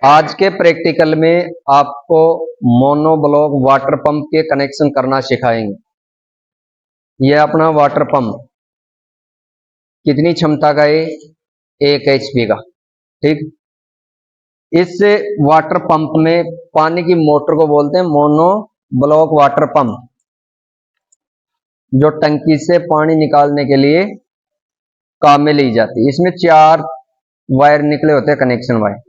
आज के प्रैक्टिकल में आपको मोनोब्लॉक वाटर पंप के कनेक्शन करना सिखाएंगे। यह अपना वाटर पंप कितनी क्षमता का है? 1 HP का। ठीक, इस वाटर पंप में पानी की मोटर को बोलते हैं मोनो ब्लॉक वाटर पंप, जो टंकी से पानी निकालने के लिए काम में ली जाती है। इसमें 4 वायर निकले होते हैं, कनेक्शन वायर।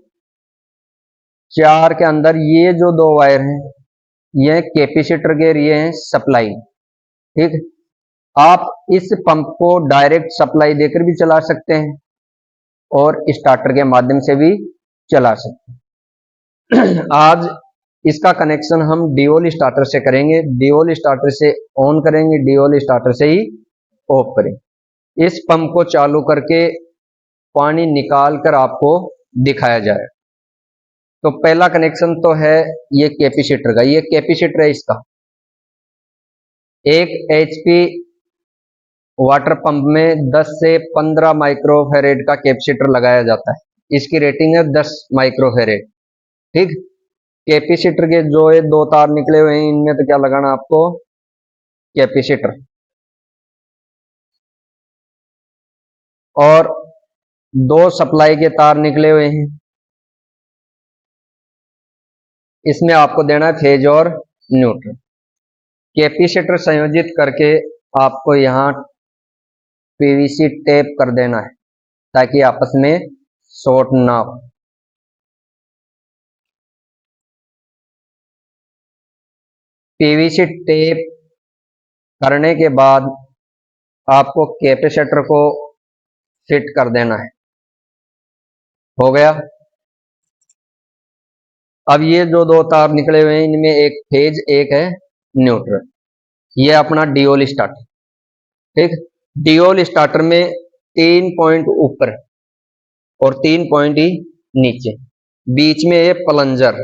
4 के अंदर ये जो 2 वायर हैं, ये कैपेसिटर के लिए हैं सप्लाई। ठीक, आप इस पंप को डायरेक्ट सप्लाई देकर भी चला सकते हैं और स्टार्टर के माध्यम से भी चला सकते हैं। आज इसका कनेक्शन हम डीओल स्टार्टर से करेंगे। डीओल स्टार्टर से ऑन करेंगे, डीओल स्टार्टर से ही ऑफ करेंगे। इस पंप को चालू करके पानी निकाल कर आपको दिखाया जाए। तो पहला कनेक्शन तो है ये कैपेसिटर का। ये कैपेसिटर है इसका। 1 HP वाटर पंप में 10 से 15 माइक्रोफेरेड का कैपेसिटर लगाया जाता है। इसकी रेटिंग है 10 माइक्रोफेरेड। ठीक, कैपेसिटर के जो ये 2 तार निकले हुए हैं, इनमें तो क्या लगाना आपको? कैपेसिटर। और 2 सप्लाई के तार निकले हुए हैं, इसमें आपको देना है फेज और न्यूट्रल। कैपेसिटर संयोजित करके आपको यहां पीवीसी टेप कर देना है ताकि आपस में शॉर्ट ना हो। पीवीसी टेप करने के बाद आपको कैपेसिटर को फिट कर देना है। हो गया। अब ये जो 2 तार निकले हुए हैं, इनमें एक फेज, एक है न्यूट्रल। ये अपना डीओल स्टार्टर। ठीक, डीओल स्टार्टर में 3 पॉइंट ऊपर और 3 पॉइंट ही नीचे, बीच में ये प्लंजर।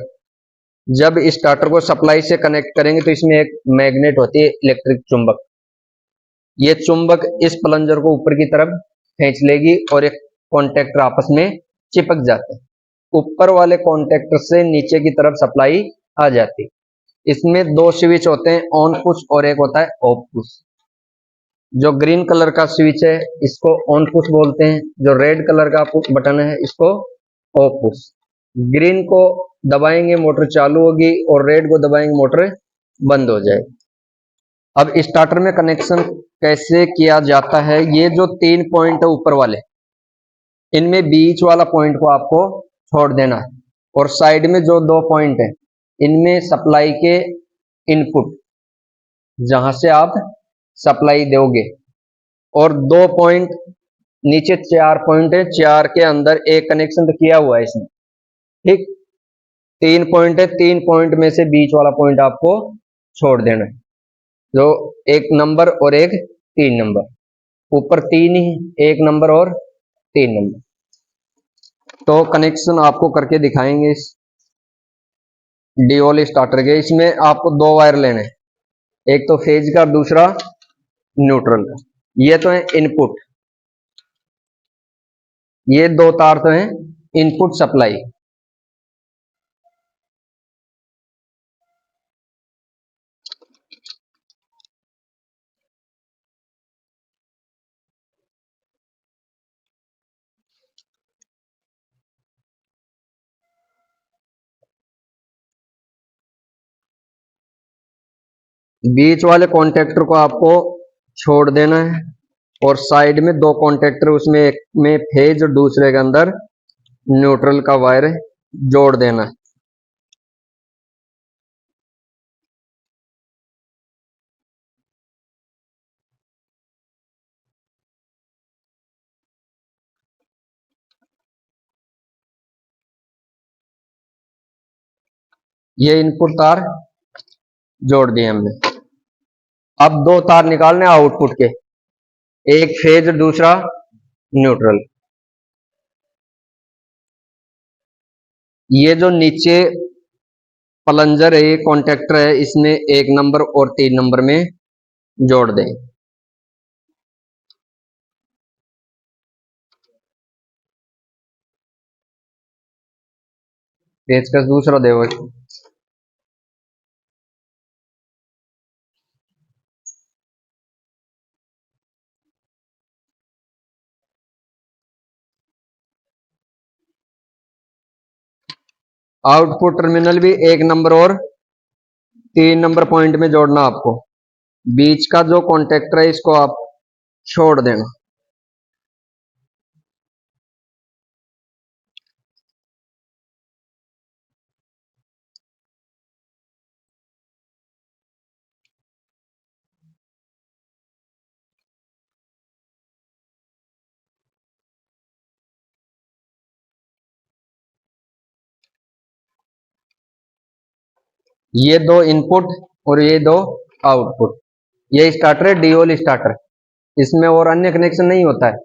जब स्टार्टर को सप्लाई से कनेक्ट करेंगे तो इसमें एक मैग्नेट होती है, इलेक्ट्रिक चुंबक। ये चुंबक इस प्लंजर को ऊपर की तरफ खींच लेगी और एक कॉन्टेक्टर आपस में चिपक जाते हैं। ऊपर वाले कॉन्टेक्टर से नीचे की तरफ सप्लाई आ जाती है। इसमें 2 स्विच होते हैं, ऑन पुश और एक होता है ऑफ पुश। जो ग्रीन कलर का स्विच है इसको ऑन पुश बोलते हैं, जो रेड कलर का बटन है इसको ऑफ पुश। ग्रीन को दबाएंगे मोटर चालू होगी और रेड को दबाएंगे मोटर बंद हो जाएगी। अब स्टार्टर में कनेक्शन कैसे किया जाता है? ये जो 3 पॉइंट है ऊपर वाले, इनमें बीच वाला पॉइंट को आपको छोड़ देना है और साइड में जो 2 पॉइंट है, इनमें सप्लाई के इनपुट, जहां से आप सप्लाई दोगे। और 2 पॉइंट नीचे 4 पॉइंट है, 4 के अंदर एक कनेक्शन तो किया हुआ है इसमें। ठीक, 3 पॉइंट है, 3 पॉइंट में से बीच वाला पॉइंट आपको छोड़ देना है, जो 1 नंबर और एक 3 नंबर। ऊपर 3 ही, 1 नंबर और 3 नंबर। तो कनेक्शन आपको करके दिखाएंगे इस डीओल स्टार्टर के। इसमें आपको 2 वायर लेने हैं, एक तो फेज का, दूसरा न्यूट्रल का। ये तो है इनपुट, ये 2 तार तो हैं इनपुट सप्लाई। बीच वाले कॉन्टेक्टर को आपको छोड़ देना है और साइड में 2 कॉन्टेक्टर, उसमें एक में फेज और दूसरे के अंदर न्यूट्रल का वायर जोड़ देना है। ये इनपुट तार जोड़ दिए हमने। अब 2 तार निकालने आउटपुट के, एक फेज दूसरा न्यूट्रल। ये जो नीचे प्लंजर है, ये कॉन्टेक्टर है, इसमें 1 नंबर और 3 नंबर में जोड़ दें। पेचकस दूसरा देव। आउटपुट टर्मिनल भी 1 नंबर और 3 नंबर पॉइंट में जोड़ना आपको। बीच का जो कॉन्टेक्टर है इसको आप छोड़ देना। ये दो इनपुट और ये दो आउटपुट। ये स्टार्टर है डीओल स्टार्टर। इसमें और अन्य कनेक्शन नहीं होता है,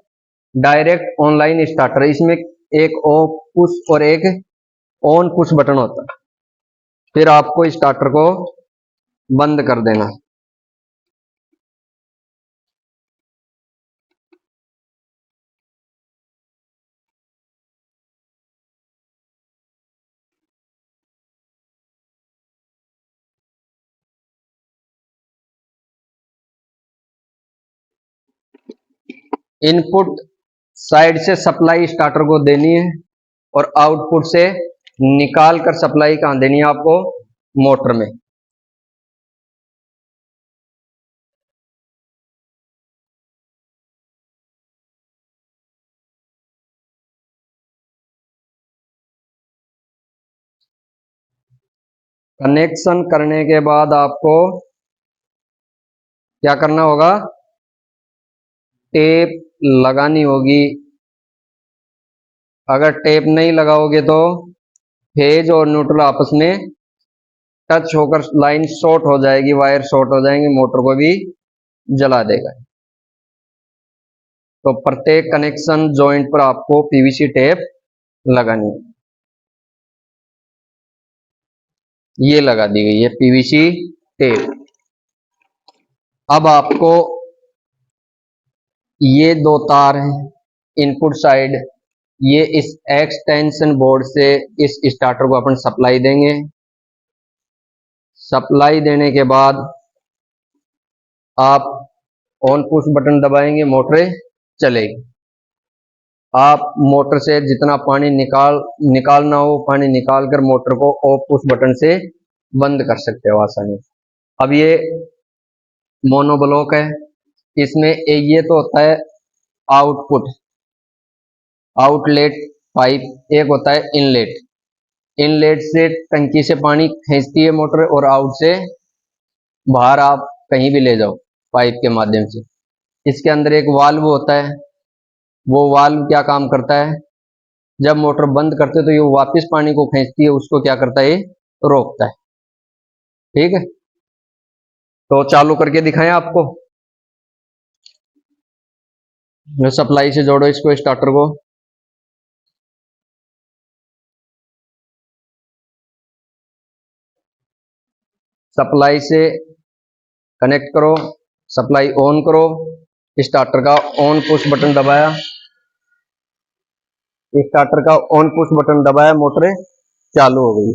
डायरेक्ट ऑनलाइन स्टार्टर। इसमें एक ऑफ पुश और एक ऑन पुश बटन होता है। फिर आपको स्टार्टर को बंद कर देना। इनपुट साइड से सप्लाई स्टार्टर को देनी है और आउटपुट से निकाल कर सप्लाई कहां देनी है आपको, मोटर में। कनेक्शन करने के बाद आपको क्या करना होगा, टेप लगानी होगी। अगर टेप नहीं लगाओगे तो फेज और न्यूट्रल आपस में टच होकर लाइन शॉर्ट हो जाएगी, वायर शॉर्ट हो जाएंगे, मोटर को भी जला देगा। तो प्रत्येक कनेक्शन जॉइंट पर आपको पीवीसी टेप लगानी है। ये लगा दी गई है पीवीसी टेप। अब आपको ये दो तार हैं इनपुट साइड, ये इस एक्सटेंशन बोर्ड से इस स्टार्टर को अपन सप्लाई देंगे। सप्लाई देने के बाद आप ऑन पुश बटन दबाएंगे, मोटर चलेगी। आप मोटर से जितना पानी निकालना हो पानी निकाल कर मोटर को ऑफ पुश बटन से बंद कर सकते हो आसानी से। अब ये मोनोब्लॉक है, इसमें ये तो होता है आउटपुट, आउटलेट पाइप, एक होता है इनलेट। इनलेट से टंकी से पानी खींचती है मोटर और आउट से बाहर आप कहीं भी ले जाओ पाइप के माध्यम से। इसके अंदर एक वाल्व होता है, वो वाल्व क्या काम करता है, जब मोटर बंद करते तो ये वापस पानी को खींचती है, उसको क्या करता है, ये रोकता है। ठीक है, तो चालू करके दिखाएं आपको। सप्लाई से जोड़ो इसको, स्टार्टर को। सप्लाई से कनेक्ट करो, सप्लाई ऑन करो, स्टार्टर का ऑन पुश बटन दबाया, स्टार्टर का ऑन पुश बटन दबाया, मोटर चालू हो गई।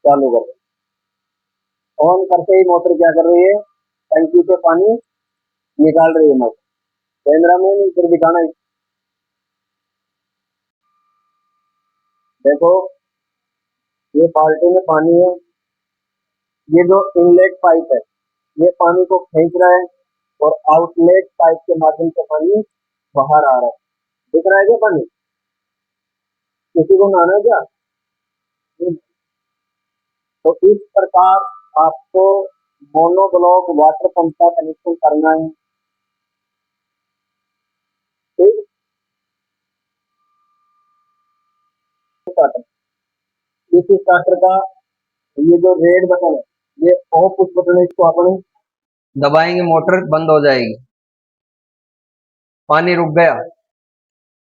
चालू कर, ऑन करते ही मोटर क्या कर रही है, टंकी से पानी निकाल रही है मोटर। कैमरा में इधर दिखाना है, देखो ये बाल्टी में पानी है, ये जो इनलेट पाइप है ये पानी को खींच रहा है और आउटलेट पाइप के माध्यम से पानी बाहर आ रहा है। दिख रहा है क्या पानी, किसी को नहाना है क्या? तो इस प्रकार आपको मोनोब्लॉक वाटर पंप का कनेक्शन करना है। ठीक, इस स्टार्टर का ये जो रेड बटन है ये ऑफ पुश बटन है, इसको अपन दबाएंगे मोटर बंद हो जाएगी, पानी रुक गया।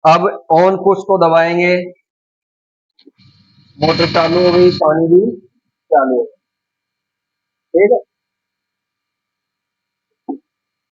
अब ऑन पुश को दबाएंगे, मोटर चालू हो गई, पानी भी चालू हो गया। ठीक है,